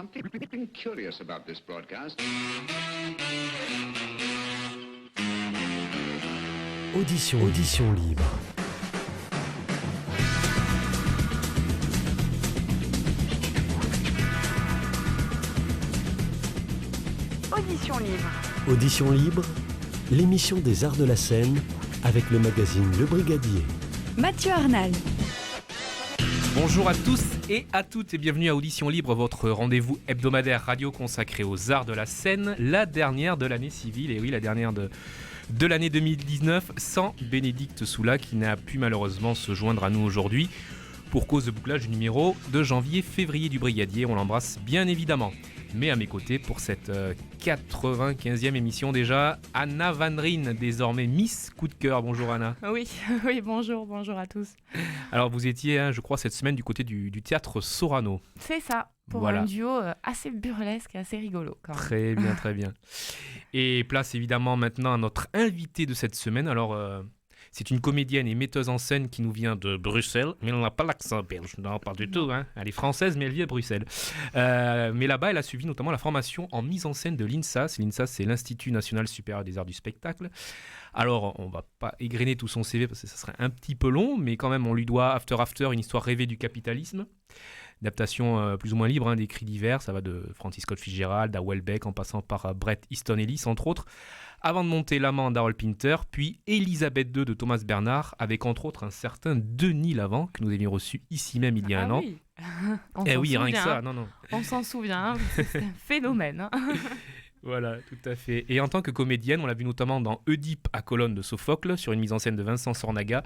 something curious about this broadcast. Audition libre. Audition libre, l'émission des arts de la scène avec le magazine Le Brigadier. Mathieu Arnal. Bonjour à tous et à toutes et bienvenue à Audition Libre, votre rendez-vous hebdomadaire radio consacré aux arts de la scène, la dernière de l'année civile, et oui, la dernière de l'année 2019, sans Bénédicte Soula qui n'a pu malheureusement se joindre à nous aujourd'hui pour cause de bouclage du numéro de janvier-février du Brigadier. On l'embrasse bien évidemment. Mais à mes côtés pour cette 95e émission déjà, Anna Van Ryn, désormais Miss Coup de Cœur. Bonjour Anna. Oui, bonjour à tous. Alors vous étiez, je crois, cette semaine du côté du théâtre Sorano. C'est ça, pour un duo assez burlesque et assez rigolo quand même. Très bien. Et place évidemment maintenant à notre invité de cette semaine. Alors... c'est une comédienne et metteuse en scène qui nous vient de Bruxelles, mais elle n'a pas l'accent belge, non, pas du tout. Hein. Elle est française, mais elle vit à Bruxelles. Mais là-bas, elle a suivi notamment la formation en mise en scène de l'INSAS. L'INSAS, c'est l'Institut National Supérieur des Arts du Spectacle. Alors, on ne va pas égrener tout son CV parce que ça serait un petit peu long, mais quand même, on lui doit After After, une histoire rêvée du capitalisme. Adaptation plus ou moins libre d'écrits divers, ça va de Francis Scott Fitzgerald à Welbeck en passant par Bret Easton Ellis entre autres, avant de monter L'Amant d'Harold Pinter, puis Elisabeth II de Thomas Bernard, avec entre autres un certain Denis Lavant que nous avions reçu ici même il y a un an. Oui. Rien que ça, non. On s'en souvient, c'est un phénomène. Voilà, tout à fait. Et en tant que comédienne, on l'a vu notamment dans Oedipe à colonne de Sophocle, sur une mise en scène de Vincent Sornaga,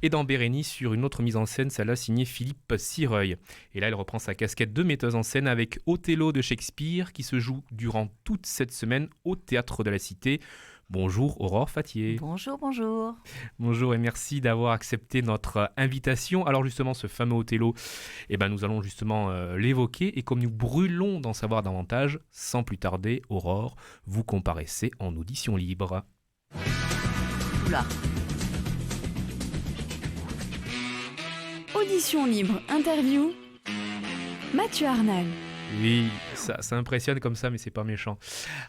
et dans Bérénice, sur une autre mise en scène, celle-là signée Philippe Sireuil. Et là, elle reprend sa casquette de metteuse en scène avec Othello de Shakespeare, qui se joue durant toute cette semaine au Théâtre de la Cité. Bonjour Aurore Fattier. Bonjour. Bonjour et merci d'avoir accepté notre invitation. Alors justement, ce fameux Othello, nous allons justement l'évoquer. Et comme nous brûlons d'en savoir davantage, sans plus tarder, Aurore, vous comparaissez en audition libre. Oula. Audition libre, interview, Mathieu Arnal. Oui, ça impressionne comme ça, mais c'est pas méchant.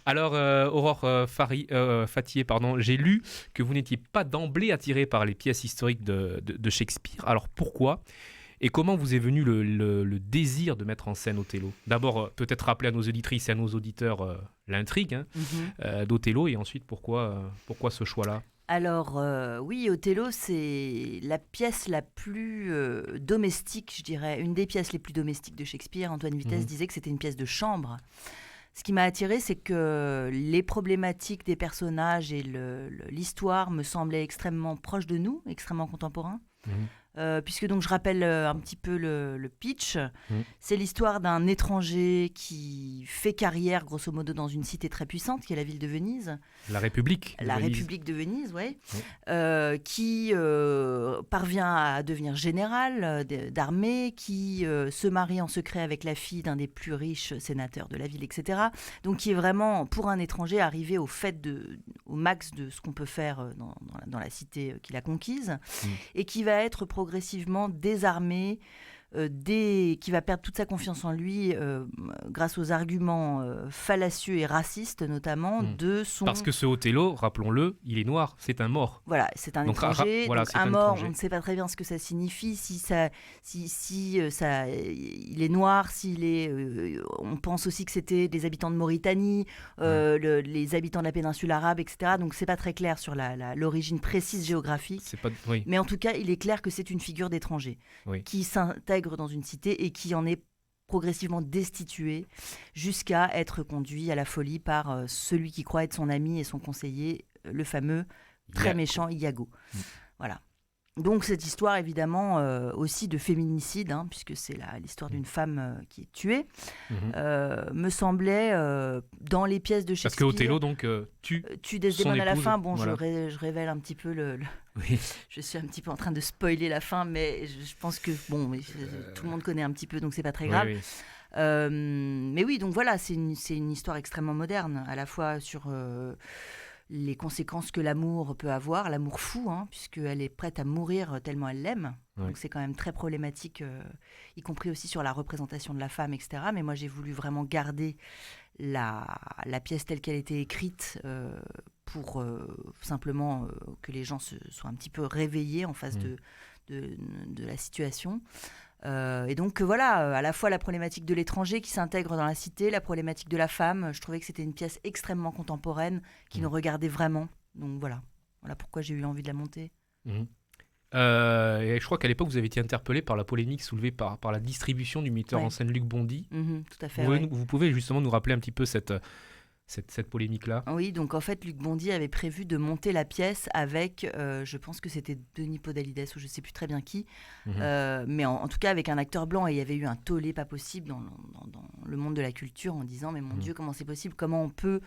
Alors, Aurore Fattier, j'ai lu que vous n'étiez pas d'emblée attirée par les pièces historiques de Shakespeare. Alors, pourquoi ? Et comment vous est venu le désir de mettre en scène Othello ? D'abord, peut-être rappeler à nos auditrices et à nos auditeurs l'intrigue d'Othello, et ensuite, pourquoi ce choix-là ? Alors, oui, Othello, c'est la pièce la plus domestique, je dirais, une des pièces les plus domestiques de Shakespeare. Antoine Vitesse disait que c'était une pièce de chambre. Ce qui m'a attirée, c'est que les problématiques des personnages et l'histoire me semblaient extrêmement proches de nous, extrêmement contemporains. Puisque donc je rappelle un petit peu le pitch, c'est l'histoire d'un étranger qui fait carrière grosso modo dans une cité très puissante qui est la ville de Venise. La République de Venise, oui. Qui parvient à devenir général d'armée, qui se marie en secret avec la fille d'un des plus riches sénateurs de la ville, etc. Donc qui est vraiment, pour un étranger, arrivé au max de ce qu'on peut faire dans la cité qu'il a conquise, et qui va être progressivement désarmé, qui va perdre toute sa confiance en lui grâce aux arguments fallacieux et racistes notamment de son... Parce que ce Othello, rappelons-le, il est noir, c'est un mort. Voilà, c'est un étranger, donc un mort, on ne sait pas très bien ce que ça signifie, il est noir, on pense aussi que c'était des habitants de Mauritanie, les habitants de la péninsule arabe, etc. Donc c'est pas très clair sur l'origine précise géographique, mais en tout cas il est clair que c'est une figure d'étranger qui s'intègre dans une cité et qui en est progressivement destitué jusqu'à être conduit à la folie par celui qui croit être son ami et son conseiller, le fameux très méchant Iago. Voilà. Donc cette histoire évidemment aussi de féminicide, puisque c'est l'histoire d'une femme qui est tuée, me semblait dans les pièces de Shakespeare. Parce que Othello donc tue Desdemone à la fin. Bon, voilà. je révèle un petit peu Oui. Je suis un petit peu en train de spoiler la fin, mais je pense que tout le monde connaît un petit peu, donc c'est pas très grave. Oui. Mais oui, donc voilà, c'est une histoire extrêmement moderne, à la fois sur les conséquences que l'amour peut avoir, l'amour fou, puisqu'elle est prête à mourir tellement elle l'aime. Ouais. Donc c'est quand même très problématique, y compris aussi sur la représentation de la femme, etc. Mais moi, j'ai voulu vraiment garder la pièce telle qu'elle était écrite pour simplement que les gens soient un petit peu réveillés en face de la situation. Et donc voilà, à la fois la problématique de l'étranger qui s'intègre dans la cité, la problématique de la femme. Je trouvais que c'était une pièce extrêmement contemporaine qui nous regardait vraiment. Donc voilà pourquoi j'ai eu envie de la monter. Et je crois qu'à l'époque, vous avez été interpellé par la polémique soulevée par la distribution du metteur en scène Luc Bondy. Tout à fait. Vous pouvez justement nous rappeler un petit peu cette polémique-là? Oui, donc en fait, Luc Bondy avait prévu de monter la pièce avec, je pense que c'était Denis Podalides ou je ne sais plus très bien qui, mais en tout cas avec un acteur blanc. Et il y avait eu un tollé pas possible dans le monde de la culture en disant « Mais mon Dieu, comment c'est possible? Comment on peut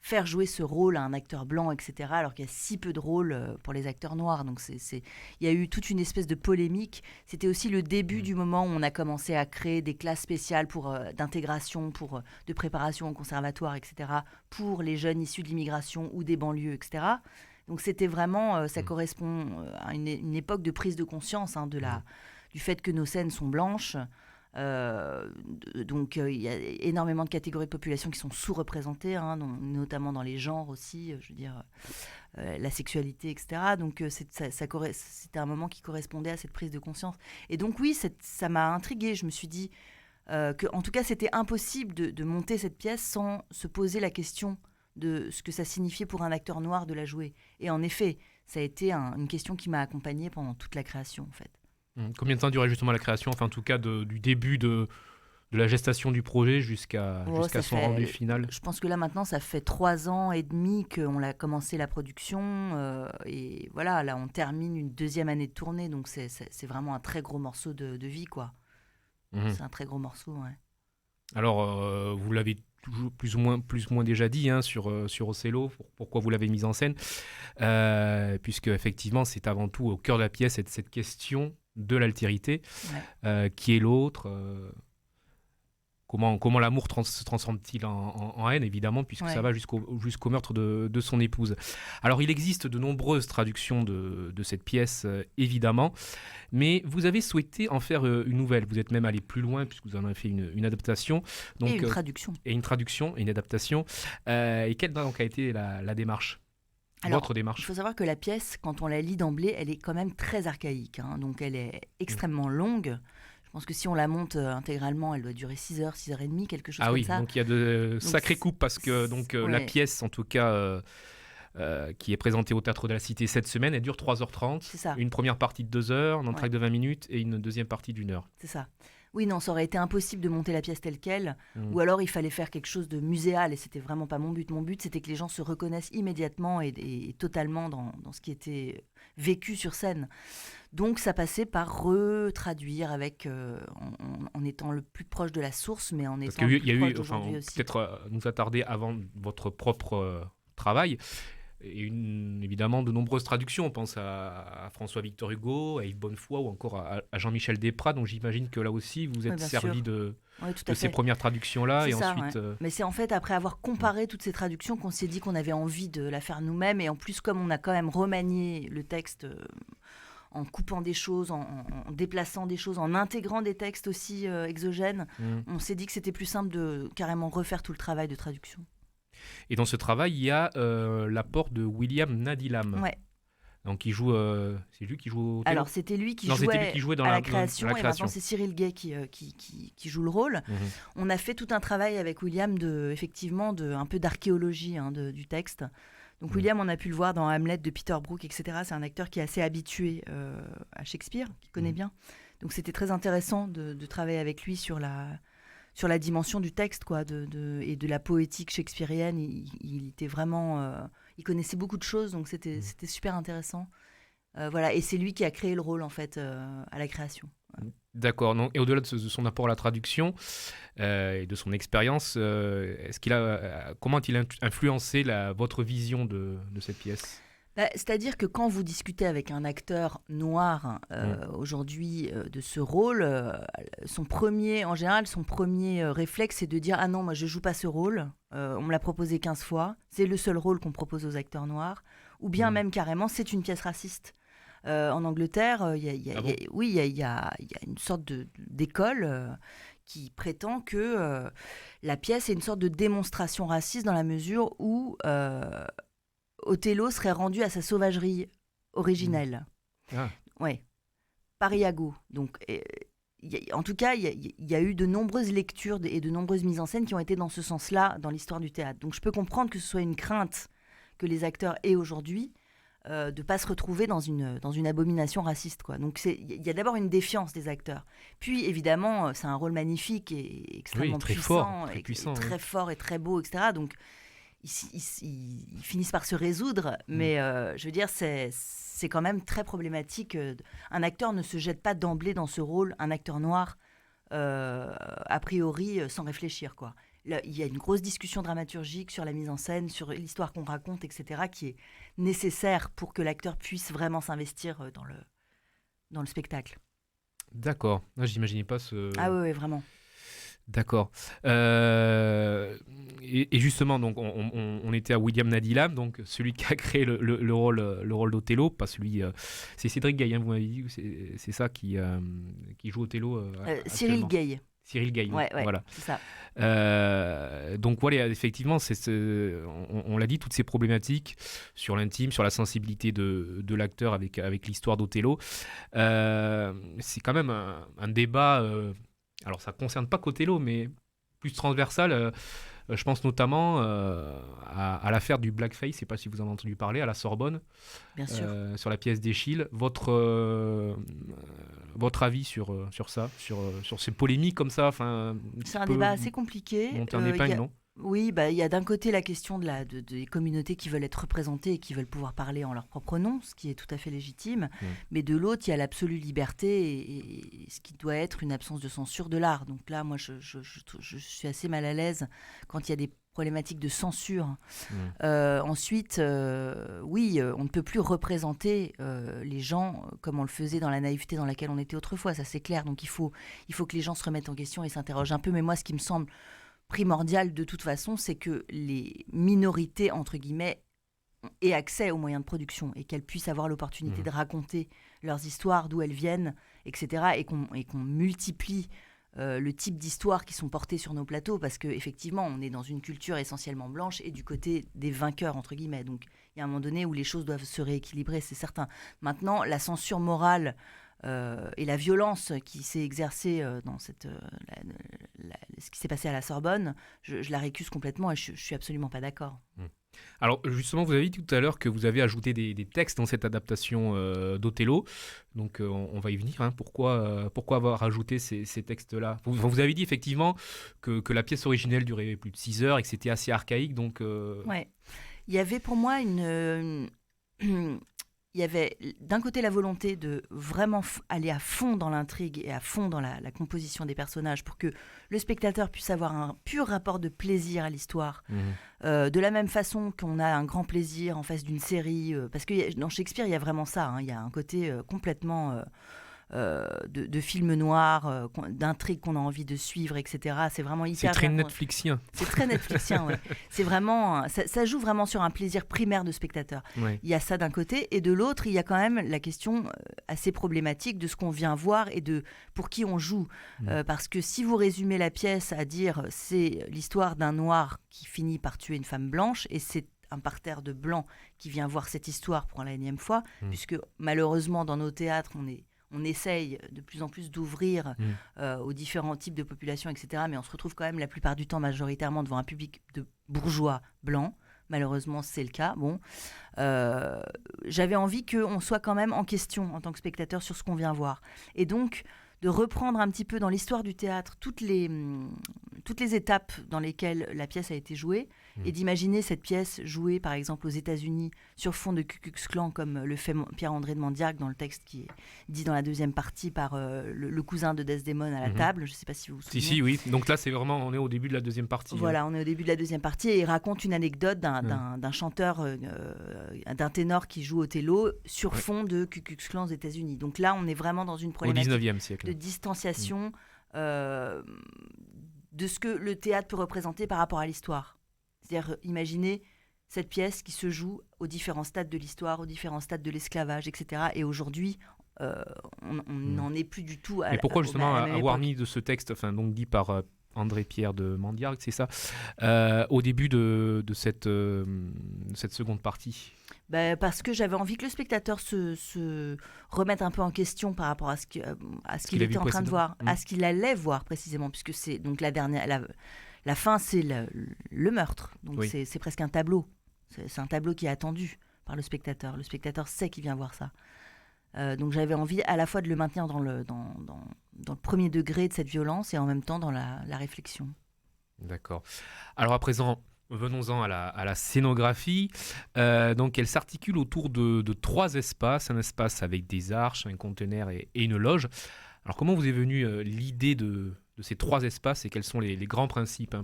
faire jouer ce rôle à un acteur blanc, etc. » alors qu'il y a si peu de rôles pour les acteurs noirs. Donc il y a eu toute une espèce de polémique. C'était aussi le début du moment où on a commencé à créer des classes spéciales d'intégration, de préparation au conservatoire, etc. pour les jeunes issus de l'immigration ou des banlieues, etc. Donc c'était vraiment, ça correspond à une époque de prise de conscience du fait que nos scènes sont blanches. Donc il y a énormément de catégories de population qui sont sous-représentées, notamment dans les genres aussi, je veux dire la sexualité, etc. Donc c'était un moment qui correspondait à cette prise de conscience. Et donc oui, ça m'a intriguée. Je me suis dit qu'en tout cas c'était impossible de monter cette pièce sans se poser la question de ce que ça signifiait pour un acteur noir de la jouer. Et en effet, ça a été une question qui m'a accompagnée pendant toute la création en fait. Combien de temps durait justement la création, enfin en tout cas du début de la gestation du projet jusqu'à son rendu final? Je pense que là maintenant ça fait 3 ans et demi qu'on a commencé la production et voilà, là on termine une 2e année de tournée, donc c'est vraiment un très gros morceau de vie quoi. C'est un très gros morceau, ouais. Alors vous l'avez toujours plus ou moins déjà dit sur Othello, pourquoi vous l'avez mise en scène, puisque effectivement c'est avant tout au cœur de la pièce cette question de l'altérité, qui est l'autre, comment l'amour se transforme-t-il en haine, évidemment, puisque ça va jusqu'au meurtre de son épouse. Alors il existe de nombreuses traductions de cette pièce, évidemment, mais vous avez souhaité en faire une nouvelle. Vous êtes même allé plus loin puisque vous en avez fait une adaptation. Donc, et une traduction. Et une traduction et une adaptation. Et quelle donc a été la démarche? Alors, votre démarche? Il faut savoir que la pièce, quand on la lit d'emblée, elle est quand même très archaïque. Donc elle est extrêmement longue. Je pense que si on la monte intégralement, elle doit durer 6 heures, 6 heures et demie, quelque chose comme ça. Ah oui, donc il y a de sacrées coupes parce que la pièce, en tout cas, qui est présentée au Théâtre de la Cité cette semaine, elle dure 3h30. C'est ça. Une première partie de 2 heures, un entracte de 20 minutes et une deuxième partie d'1 heure. C'est ça. Oui, non, ça aurait été impossible de monter la pièce telle qu'elle, ou alors il fallait faire quelque chose de muséal, et c'était vraiment pas mon but. Mon but, c'était que les gens se reconnaissent immédiatement et totalement dans ce qui était vécu sur scène. Donc ça passait par retraduire avec, en étant le plus proche de la source, mais en étant plus proche d'aujourd'hui aussi. Peut-être nous attarder avant votre propre travail. Et évidemment de nombreuses traductions. On pense à François-Victor Hugo, à Yves Bonnefoy ou encore à Jean-Michel Desprats. Donc j'imagine que là aussi vous êtes servi de ces premières traductions-là. Et ça, ensuite, Mais c'est en fait après avoir comparé toutes ces traductions qu'on s'est dit qu'on avait envie de la faire nous-mêmes. Et en plus, comme on a quand même remanié le texte en coupant des choses, en déplaçant des choses, en intégrant des textes aussi exogènes, on s'est dit que c'était plus simple de carrément refaire tout le travail de traduction. Et dans ce travail, il y a l'apport de William Nadilam. Ouais. Donc il joue, c'est lui qui joue. Alors c'était lui qui jouait dans la création, et maintenant c'est Cyril Gay qui joue le rôle. On a fait tout un travail avec William un peu d'archéologie du texte. Donc William, on a pu le voir dans Hamlet de Peter Brook, etc. C'est un acteur qui est assez habitué à Shakespeare, qui connaît bien. Donc c'était très intéressant de travailler avec lui sur la dimension du texte, quoi, et de la poétique shakespearienne. Il était vraiment, il connaissait beaucoup de choses, donc c'était super intéressant. Voilà, et c'est lui qui a créé le rôle en fait à la création. D'accord. Et au-delà de son apport à la traduction et de son expérience, comment a-t-il influencé votre vision de cette pièce? C'est-à-dire que quand vous discutez avec un acteur noir aujourd'hui de ce rôle, son premier réflexe, c'est de dire « Ah non, moi je joue pas ce rôle, on me l'a proposé 15 fois, c'est le seul rôle qu'on propose aux acteurs noirs », ou bien même carrément, c'est une pièce raciste. En Angleterre, il y a une sorte d'école qui prétend que la pièce est une sorte de démonstration raciste dans la mesure où Othello serait rendu à sa sauvagerie originelle. Ouais. Par Iago. Donc, en tout cas, il y a eu de nombreuses lectures et de nombreuses mises en scène qui ont été dans ce sens-là dans l'histoire du théâtre. Donc, je peux comprendre que ce soit une crainte que les acteurs aient aujourd'hui de ne pas se retrouver dans une abomination raciste, quoi. Donc, il y a d'abord une défiance des acteurs. Puis, évidemment, c'est un rôle magnifique et extrêmement puissant, très fort et très beau, etc. Donc, ils finissent par se résoudre, mais je veux dire, c'est quand même très problématique. Un acteur ne se jette pas d'emblée dans ce rôle, un acteur noir, a priori, sans réfléchir, quoi. Là, il y a une grosse discussion dramaturgique sur la mise en scène, sur l'histoire qu'on raconte, etc., qui est nécessaire pour que l'acteur puisse vraiment s'investir dans le spectacle. D'accord. J'imaginais pas ce... Ah oui, vraiment. D'accord. Et justement, donc, on était à William Nadilam, donc celui qui a créé le rôle d'Othello, pas celui. C'est Cédric Gay, vous m'avez dit, c'est ça qui joue Othello. Cyril Gay. Cyril Gay, ouais, voilà. C'est ça. Donc voilà, effectivement, on l'a dit, toutes ces problématiques sur l'intime, sur la sensibilité de l'acteur avec l'histoire d'Othello, c'est quand même un débat. Alors, ça ne concerne pas qu'Othello, mais plus transversal. Je pense notamment à l'affaire du blackface. Je ne sais pas si vous en avez entendu parler, à la Sorbonne. Bien sûr. Sur la pièce d'Eschyle. Votre avis sur ça, sur ces polémiques comme ça, c'est un débat assez compliqué. Monter en épingle, non ? Oui, il y a d'un côté la question des communautés qui veulent être représentées et qui veulent pouvoir parler en leur propre nom, ce qui est tout à fait légitime. Mais de l'autre, il y a l'absolue liberté et ce qui doit être une absence de censure de l'art. Donc là, moi, je suis assez mal à l'aise quand il y a des problématiques de censure. Ensuite, oui, on ne peut plus représenter les gens comme on le faisait dans la naïveté dans laquelle on était autrefois, ça c'est clair. Donc il faut que les gens se remettent en question et s'interrogent un peu. Mais moi, ce qui me semble primordial de toute façon, c'est que les minorités, entre guillemets, aient accès aux moyens de production et qu'elles puissent avoir l'opportunité de raconter leurs histoires, d'où elles viennent, etc. Et qu'on multiplie le type d'histoires qui sont portées sur nos plateaux, parce qu'effectivement, on est dans une culture essentiellement blanche et du côté des vainqueurs, entre guillemets. Donc, il y a un moment donné où les choses doivent se rééquilibrer, c'est certain. Maintenant, la censure morale et la violence qui s'est exercée dans ce qui s'est passé à la Sorbonne, je la récuse complètement et je suis absolument pas d'accord. Alors justement, vous avez dit tout à l'heure que vous avez ajouté des textes dans cette adaptation d'Othello, donc on va y venir. Pourquoi avoir ajouté ces textes-là ? Vous avez dit effectivement que la pièce originelle durait plus de 6 heures et que c'était assez archaïque, donc... Ouais. Il y avait pour moi il y avait d'un côté la volonté de vraiment aller à fond dans l'intrigue et à fond dans la composition des personnages pour que le spectateur puisse avoir un pur rapport de plaisir à l'histoire. De la même façon qu'on a un grand plaisir en face d'une série, parce que dans Shakespeare, il y a vraiment ça, il y a un côté complètement... de films noirs, d'intrigues qu'on a envie de suivre, etc. C'est vraiment hyper... C'est très Netflixien. C'est très Netflixien, ouais. C'est vraiment... Ça joue vraiment sur un plaisir primaire de spectateur. Ouais. Il y a ça d'un côté, et de l'autre, il y a quand même la question assez problématique de ce qu'on vient voir et de pour qui on joue. Parce que si vous résumez la pièce à dire c'est l'histoire d'un noir qui finit par tuer une femme blanche, et c'est un parterre de blancs qui vient voir cette histoire pour la énième fois, puisque malheureusement, dans nos théâtres, on essaye de plus en plus d'ouvrir aux différents types de populations, etc. Mais on se retrouve quand même la plupart du temps majoritairement devant un public de bourgeois blancs. Malheureusement, c'est le cas. Bon, j'avais envie qu'on soit quand même en question en tant que spectateur sur ce qu'on vient voir. Et donc, de reprendre un petit peu dans l'histoire du théâtre toutes les toutes les étapes dans lesquelles la pièce a été jouée, et d'imaginer cette pièce jouée, par exemple, aux États-Unis, sur fond de Ku Klux Klan, comme le fait Pierre-André de Mandiargue dans le texte qui est dit dans la deuxième partie par le cousin de Desdemone à la table. Je ne sais pas si vous vous souvenez. Si, oui. Donc là, c'est vraiment, on est au début de la deuxième partie. Voilà, on est au début de la deuxième partie, et il raconte une anecdote d'un chanteur, d'un ténor qui joue Othello sur fond de Ku Klux Klan aux États-Unis. Donc là, on est vraiment dans une problématique au 19e siècle. De distanciation de ce que le théâtre peut représenter par rapport à l'histoire. C'est-à-dire, imaginez cette pièce qui se joue aux différents stades de l'histoire, aux différents stades de l'esclavage, etc. Et aujourd'hui, on n'en est plus du tout à. Et pourquoi justement avoir mis de ce texte, donc dit par André-Pierre de Mandiargue, c'est ça, au début de cette seconde partie? Parce que j'avais envie que le spectateur se remette un peu en question par rapport à ce qu'il était en train de voir, à ce qu'il allait voir précisément, puisque c'est donc la fin, c'est le meurtre. Donc c'est presque un tableau. C'est un tableau qui est attendu par le spectateur. Le spectateur sait qu'il vient voir ça. Donc j'avais envie à la fois de le maintenir dans le premier degré de cette violence et en même temps dans la réflexion. D'accord. Alors à présent, venons-en à la scénographie. Donc elle s'articule autour de 3 espaces. Un espace avec des arches, un conteneur et une loge. Alors comment vous est venue l'idée de ces 3 espaces et quels sont les grands principes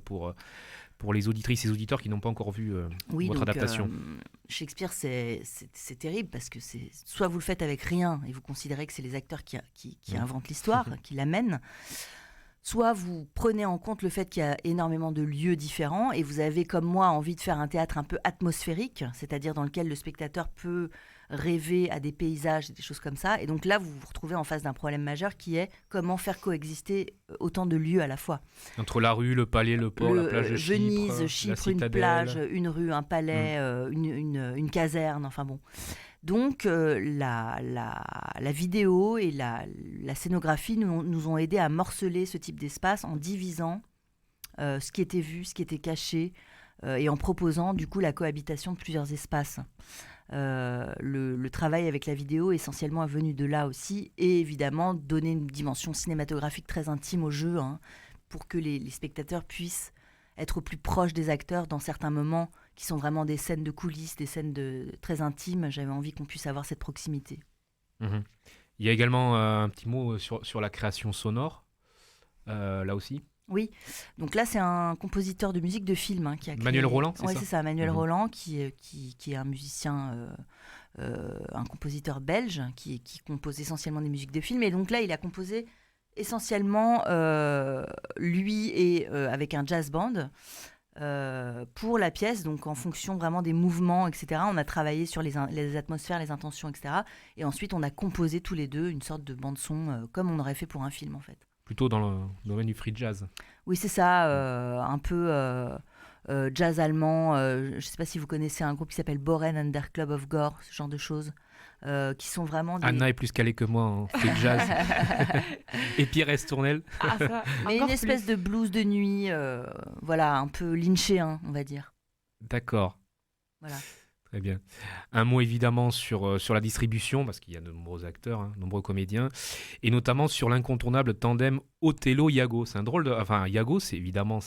pour les auditrices et auditeurs qui n'ont pas encore vu votre adaptation? Shakespeare, c'est terrible parce que soit vous le faites avec rien et vous considérez que c'est les acteurs qui inventent l'histoire, qui l'amènent, soit vous prenez en compte le fait qu'il y a énormément de lieux différents et vous avez, comme moi, envie de faire un théâtre un peu atmosphérique, c'est-à-dire dans lequel le spectateur peut rêver à des paysages, des choses comme ça. Et donc là, vous vous retrouvez en face d'un problème majeur qui est comment faire coexister autant de lieux à la fois. Entre la rue, le palais, le port, la plage de Venise, Chypre, une plage, une rue, un palais, une caserne, enfin bon. Donc la vidéo et la scénographie nous ont aidés à morceler ce type d'espace en divisant ce qui était vu, ce qui était caché, et en proposant du coup la cohabitation de plusieurs espaces. Le travail avec la vidéo essentiellement est venu de là aussi, et évidemment donner une dimension cinématographique très intime au jeu, pour que les spectateurs puissent être au plus proche des acteurs dans certains moments qui sont vraiment des scènes de coulisses, des scènes très intimes. J'avais envie qu'on puisse avoir cette proximité. Il y a également un petit mot sur la création sonore, là aussi. Oui, donc là c'est un compositeur de musique de film qui a créé... Manuel Roland, c'est ça? Oui, c'est ça, Manuel Roland, qui est un musicien, un compositeur belge qui compose essentiellement des musiques de film. Et donc là, il a composé essentiellement, lui et avec un jazz band, pour la pièce, donc en fonction vraiment des mouvements, etc. On a travaillé sur les atmosphères, les intentions, etc. Et ensuite, on a composé tous les deux une sorte de bande-son, comme on aurait fait pour un film, en fait. Plutôt dans le domaine du free jazz. Oui, c'est ça, un peu jazz allemand. Je ne sais pas si vous connaissez un groupe qui s'appelle Boren and der Club of Gore, ce genre de choses, qui sont vraiment... Anna est plus calée que moi en free jazz. Et Pierre Estournel. Mais une espèce de blues de nuit, voilà, un peu lynchéen, on va dire. D'accord. Voilà. Très bien. Un mot évidemment sur la distribution, parce qu'il y a de nombreux acteurs, nombreux comédiens, et notamment sur l'incontournable tandem Othello-Iago. C'est un drôle de... Enfin, Iago, c'est évidemment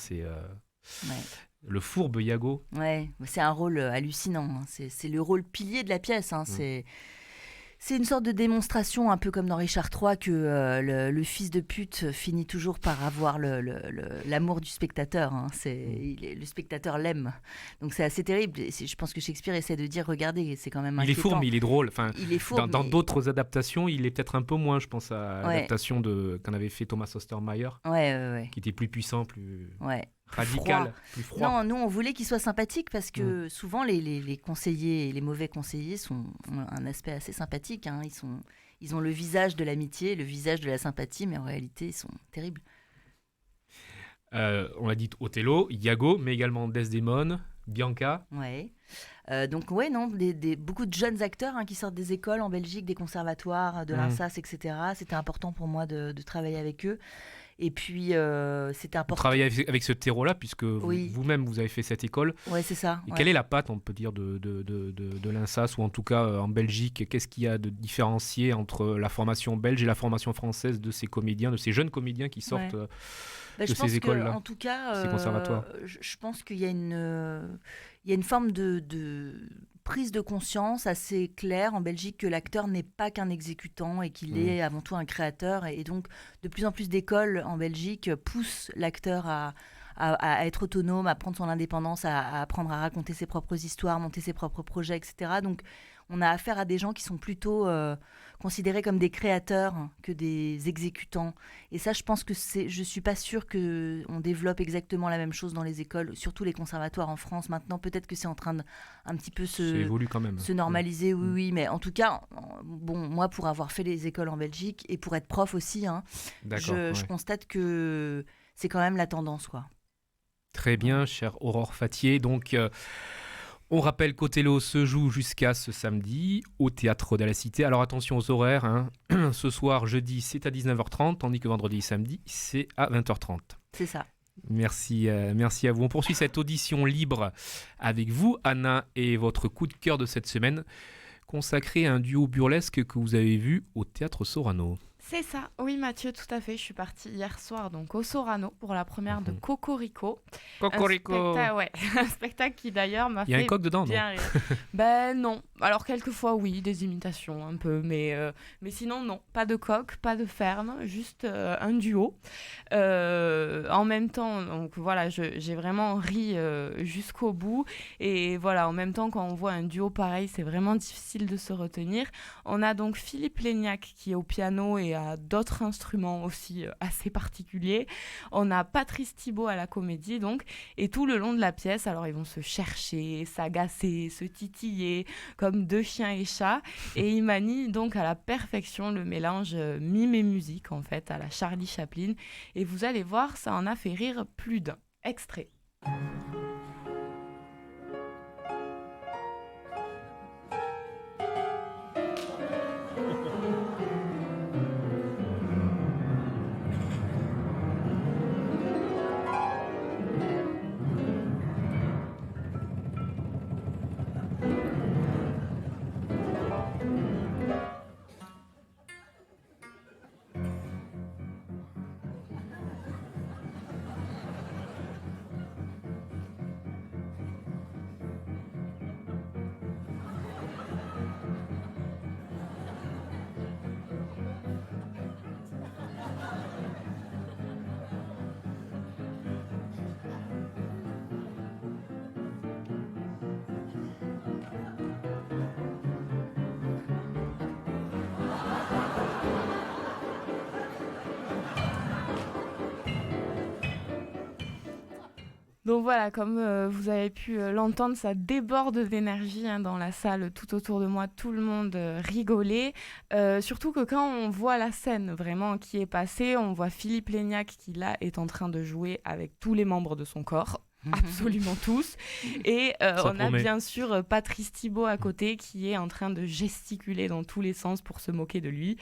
le fourbe Iago. Ouais, c'est un rôle hallucinant. C'est le rôle pilier de la pièce. C'est une sorte de démonstration, un peu comme dans Richard III, que le fils de pute finit toujours par avoir l'amour du spectateur. Le spectateur l'aime. Donc c'est assez terrible. Je pense que Shakespeare essaie de dire, regardez, c'est quand même inquiétant. Il est fourbe, mais il est drôle. Enfin, il est fourbe, dans d'autres adaptations, il est peut-être un peu moins, je pense, à l'adaptation qu'en avait fait Thomas Ostermeyer, qui était plus puissant, plus... radical, plus froid. Non, nous on voulait qu'il soit sympathique parce que souvent les conseillers, les mauvais conseillers ont un aspect assez sympathique. Ils ont le visage de l'amitié, le visage de la sympathie, mais en réalité ils sont terribles. On l'a dit, Othello, Iago, mais également Desdemone, Bianca. Ouais. Donc beaucoup de jeunes acteurs qui sortent des écoles en Belgique, des conservatoires, de l'INSAS, etc. C'était important pour moi de travailler avec eux. Et puis, c'était important. Vous travaillez avec ce terreau-là, puisque vous-même, vous avez fait cette école. Oui, c'est ça. Et quelle est la patte, on peut dire, de l'INSAS, ou en tout cas en Belgique? Qu'est-ce qu'il y a de différencié entre la formation belge et la formation française de ces comédiens, de ces jeunes comédiens qui sortent de ces écoles-là, en tout cas, ces conservatoires? Je pense qu'il y a une forme de prise de conscience assez claire en Belgique que l'acteur n'est pas qu'un exécutant et qu'il est avant tout un créateur. Et donc, de plus en plus d'écoles en Belgique poussent l'acteur à être autonome, à prendre son indépendance, à apprendre à raconter ses propres histoires, monter ses propres projets, etc. Donc, on a affaire à des gens qui sont plutôt considérés comme des créateurs que des exécutants. Et ça, je pense que je suis pas sûre qu'on développe exactement la même chose dans les écoles, surtout les conservatoires en France. Maintenant, peut-être que c'est en train de un petit peu se normaliser, oui. Mais en tout cas, bon, moi, pour avoir fait les écoles en Belgique et pour être prof aussi, je constate que c'est quand même la tendance, quoi. Très bien, chère Aurore Fattier. Donc, on rappelle qu'Othello se joue jusqu'à ce samedi au Théâtre de la Cité. Alors attention aux horaires. Ce soir, jeudi, c'est à 19h30, tandis que vendredi et samedi, c'est à 20h30. C'est ça. Merci à vous. On poursuit cette audition libre avec vous, Anna, et votre coup de cœur de cette semaine, consacré à un duo burlesque que vous avez vu au Théâtre Sorano. C'est ça, oui Mathieu, tout à fait. Je suis partie hier soir donc au Sorano pour la première de Cocorico. Cocorico. Un spectacle qui d'ailleurs m'a fait. Il y a un coq dedans, bien rire. Ben non. Alors quelquefois oui, des imitations un peu, mais sinon non, pas de coq, pas de ferme, juste un duo. En même temps, donc voilà, j'ai vraiment ri jusqu'au bout. Et voilà, en même temps, quand on voit un duo pareil, c'est vraiment difficile de se retenir. On a donc Philippe Léniac qui est au piano et à d'autres instruments aussi assez particuliers. On a Patrice Thibault à la comédie, donc, et tout le long de la pièce, alors ils vont se chercher, s'agacer, se titiller, comme deux chiens et chats, et ils manient donc à la perfection le mélange mime et musique, en fait, à la Charlie Chaplin, et vous allez voir, ça en a fait rire plus d'un. Extrait. Donc voilà, comme vous avez pu l'entendre, ça déborde d'énergie dans la salle, tout autour de moi, tout le monde rigolait. Surtout que quand on voit la scène vraiment qui est passée, on voit Philippe Léniac qui là est en train de jouer avec tous les membres de son corps. Absolument tous. Et on a bien sûr Patrice Thibault à côté qui est en train de gesticuler dans tous les sens pour se moquer de lui.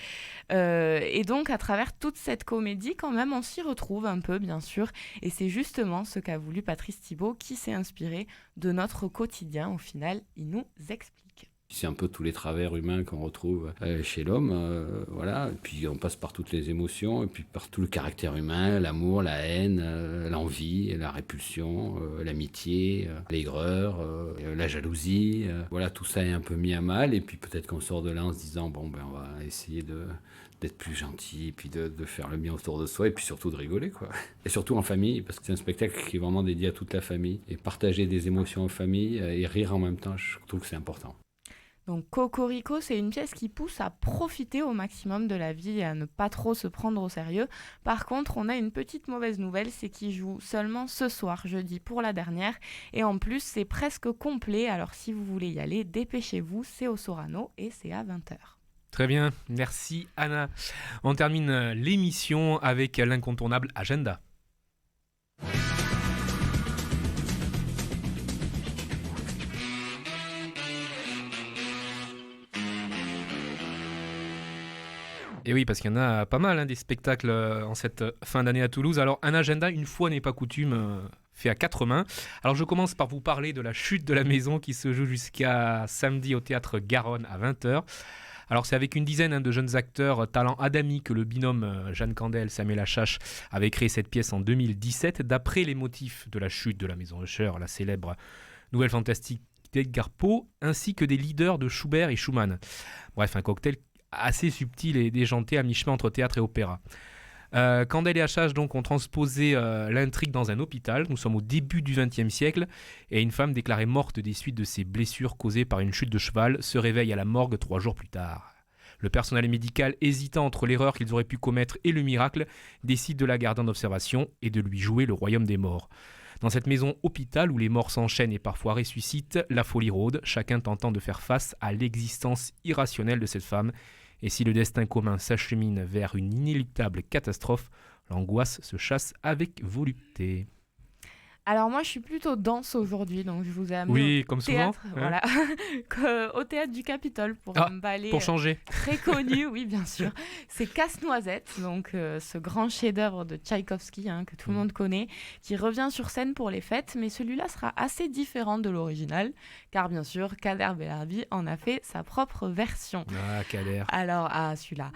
Et donc à travers toute cette comédie, quand même, on s'y retrouve un peu, bien sûr. Et c'est justement ce qu'a voulu Patrice Thibault qui s'est inspiré de notre quotidien. Au final, il nous explique. C'est un peu tous les travers humains qu'on retrouve chez l'homme, voilà. Et puis on passe par toutes les émotions, et puis par tout le caractère humain, l'amour, la haine, l'envie, la répulsion, l'amitié, l'aigreur, la jalousie. Voilà, tout ça est un peu mis à mal, et puis peut-être qu'on sort de là en se disant, bon, ben on va essayer d'être plus gentil, et puis de faire le bien autour de soi, et puis surtout de rigoler, quoi. Et surtout en famille, parce que c'est un spectacle qui est vraiment dédié à toute la famille, et partager des émotions en famille, et rire en même temps, je trouve que c'est important. Donc Cocorico, c'est une pièce qui pousse à profiter au maximum de la vie et à ne pas trop se prendre au sérieux. Par contre, on a une petite mauvaise nouvelle, c'est qu'il joue seulement ce soir, jeudi, pour la dernière. Et en plus, c'est presque complet, alors si vous voulez y aller, dépêchez-vous, c'est au Sorano et c'est à 20h. Très bien, merci Anna. On termine l'émission avec l'incontournable agenda. Et oui, parce qu'il y en a pas mal des spectacles en cette fin d'année à Toulouse. Alors un agenda, une fois n'est pas coutume, fait à 4 mains. Alors je commence par vous parler de la chute de la maison qui se joue jusqu'à samedi au théâtre Garonne à 20h. Alors c'est avec une dizaine de jeunes acteurs talent Adami que le binôme Jeanne Candel, Samuel Achache avait créé cette pièce en 2017 d'après les motifs de la chute de la maison Usher, la célèbre nouvelle fantastique d'Edgar Poe, ainsi que des leaders de Schubert et Schumann. Bref, un cocktail assez subtil et déjanté à mi-chemin entre théâtre et opéra. Candel et Achache donc ont transposé l'intrigue dans un hôpital. Nous sommes au début du XXe siècle et une femme déclarée morte des suites de ses blessures causées par une chute de cheval se réveille à la morgue 3 jours plus tard. Le personnel médical, hésitant entre l'erreur qu'ils auraient pu commettre et le miracle, décide de la garder en observation et de lui jouer le royaume des morts. Dans cette maison hôpital où les morts s'enchaînent et parfois ressuscitent, la folie rôde, chacun tentant de faire face à l'existence irrationnelle de cette femme. Et si le destin commun s'achemine vers une inéluctable catastrophe, l'angoisse se chasse avec volupté. Alors moi je suis plutôt danse aujourd'hui, donc je vous ai amené comme théâtre, souvent, hein. voilà, au théâtre du Capitole pour un ballet pour changer. Très connu, oui bien sûr. C'est Casse-Noisette, donc ce grand chef-d'œuvre de Tchaïkovski que tout le monde connaît, qui revient sur scène pour les fêtes, mais celui-là sera assez différent de l'original, car bien sûr Kader Bellarbi en a fait sa propre version. Ah Kader. Alors celui-là.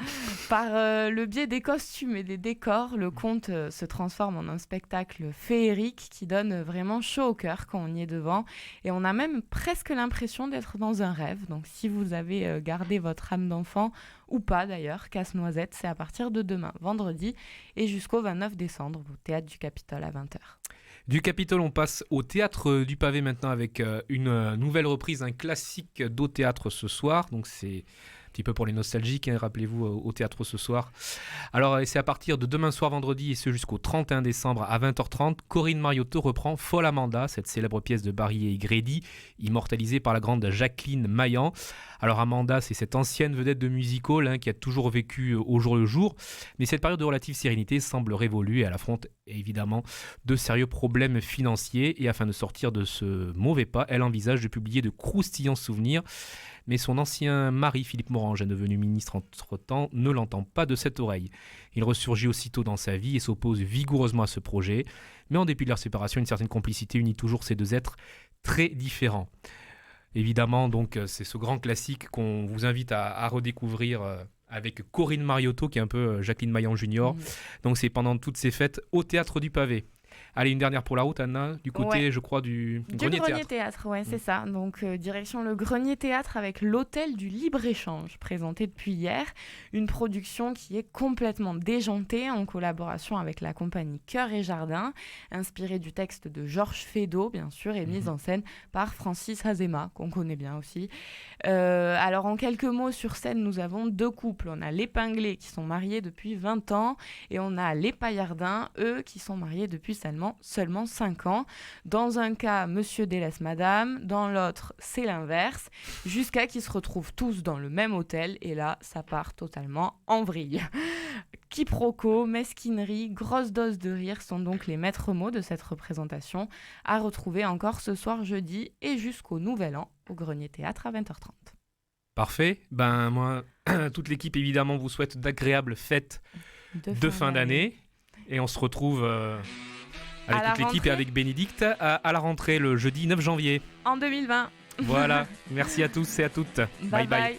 Par le biais des costumes et des décors, le conte se transforme en un spectacle féerique qui donne vraiment chaud au cœur quand on y est devant et on a même presque l'impression d'être dans un rêve. Donc si vous avez gardé votre âme d'enfant ou pas d'ailleurs, Casse-Noisette, c'est à partir de demain, vendredi, et jusqu'au 29 décembre au Théâtre du Capitole à 20h. Du Capitole, on passe au Théâtre du Pavé maintenant avec une nouvelle reprise, un classique d'au théâtre ce soir. Donc c'est un petit peu pour les nostalgiques, rappelez-vous, au théâtre ce soir. Alors c'est à partir de demain soir vendredi et ce jusqu'au 31 décembre à 20h30, Corinne Mariotto reprend Folle Amanda, cette célèbre pièce de Barry et Grady, immortalisée par la grande Jacqueline Maillan. Alors Amanda, c'est cette ancienne vedette de musical qui a toujours vécu au jour le jour, mais cette période de relative sérénité semble révolue et elle affronte évidemment de sérieux problèmes financiers et afin de sortir de ce mauvais pas, elle envisage de publier de croustillants souvenirs. Mais son ancien mari, Philippe Morange, devenu ministre entre-temps, ne l'entend pas de cette oreille. Il ressurgit aussitôt dans sa vie et s'oppose vigoureusement à ce projet. Mais en dépit de leur séparation, une certaine complicité unit toujours ces deux êtres très différents. Évidemment, donc, c'est ce grand classique qu'on vous invite à redécouvrir avec Corinne Mariotto, qui est un peu Jacqueline Maillan Junior. Donc c'est pendant toutes ces fêtes au Théâtre du Pavé. Allez, une dernière pour la route, Anna, du côté, je crois, du Grenier Théâtre. Ouais, c'est ça. Donc, direction le Grenier Théâtre avec l'Hôtel du Libre-Échange, présenté depuis hier. Une production qui est complètement déjantée en collaboration avec la compagnie Cœur et Jardin, inspirée du texte de Georges Feydeau, bien sûr, et mise en scène par Francis Azema, qu'on connaît bien aussi. Alors, en quelques mots, sur scène, nous avons deux couples. On a les Pinglés qui sont mariés depuis 20 ans et on a les Paillardins, eux, qui sont mariés depuis seulement 5 ans. Dans un cas, monsieur délaisse madame, dans l'autre, c'est l'inverse, jusqu'à qu'ils se retrouvent tous dans le même hôtel, et là, ça part totalement en vrille. Quiproquo, mesquinerie, grosse dose de rire sont donc les maîtres mots de cette représentation, à retrouver encore ce soir jeudi et jusqu'au Nouvel An au Grenier Théâtre à 20h30. Parfait. Ben moi, toute l'équipe évidemment vous souhaite d'agréables fêtes de fin d'année. Et on se retrouve avec toute l'équipe et avec Bénédicte à la rentrée le jeudi 9 janvier. En 2020. Voilà, merci à tous et à toutes. Bye bye.